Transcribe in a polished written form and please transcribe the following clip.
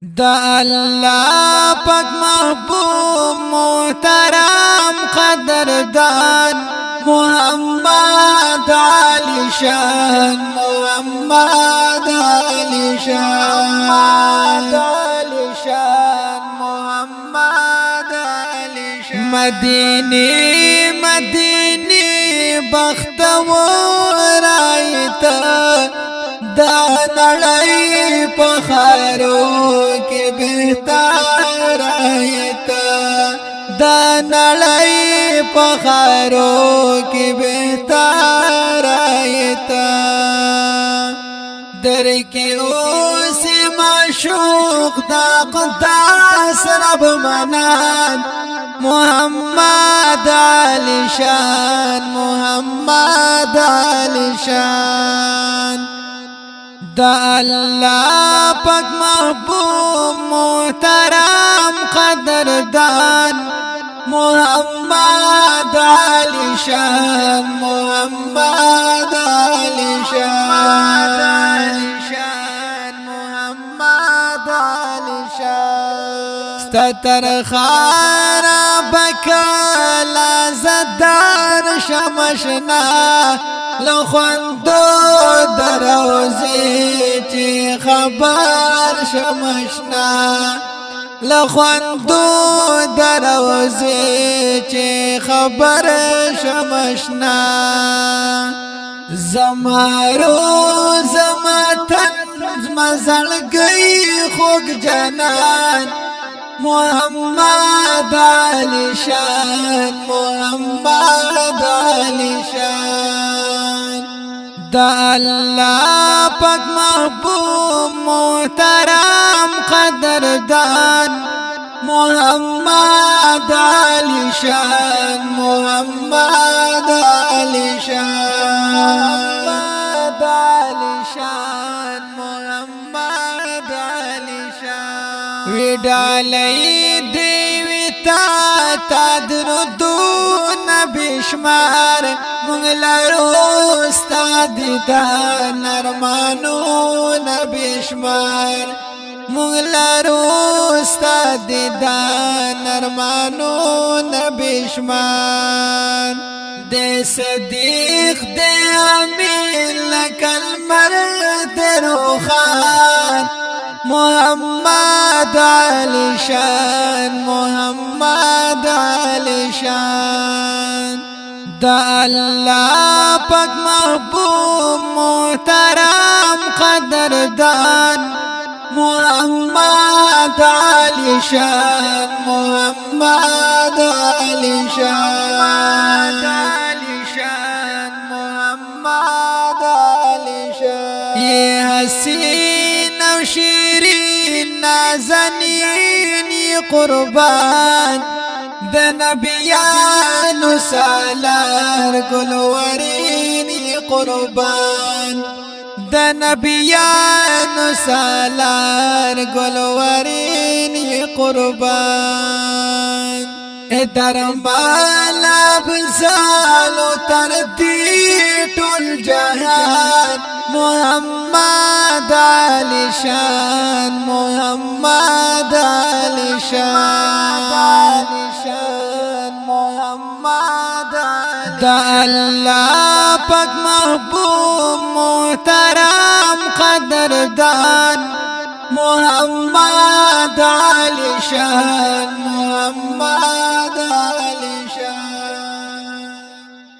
دا اللہ پاک محبوب محترم قدردان محمد علی شان محمد علی شان محمد علی شان مدینی مدینی بختور آیتا دا نڑائی پخارو کے بہتر آیتا دا نڑائی پخارو کے بہتر آیتا در کے اوسی معشوق دا قداس رب منان محمد علی شان محمد علی شان دا اللہ پاک محبوب محترم قدردان محمد علی شان محمد علی شان محمد علی شان ستر خارا بکالا زدار شمشنا لخوندو دروزی چی خبر شمشنا لخوندو دروزی چی خبر شمشنا زمارو زمتن زمزلگی خوک جنان محمد علی شان محمد علی شان دا اللہ پاک محبوب محترم قدردان محمد علی شان محمد علی شان محمد علی شان محمد علی شان وی ڈالی دیوی تا درودون بشمار منگلارو استاد دا نرمانون بشمار منگلارو استاد دا نرمانون بشمار دے صدیق دے امین لکل مرد روخان محمد علی شان محمد علی شان دا اللہ پاک محبوب محترم قدردان محمد علی شان محمد علی شان محمد علی شان یہ حسین و شیرین نازنین یہ قربان دا نبیان سالار گلورین یہ قربان دا نبیان سالار گلورین یہ قربان درمال افضال تردیت الجہان محمد علی شان محمد علی شان محمد دا اللہ پاک محبوب محترم قدردان محمد علی شان محمد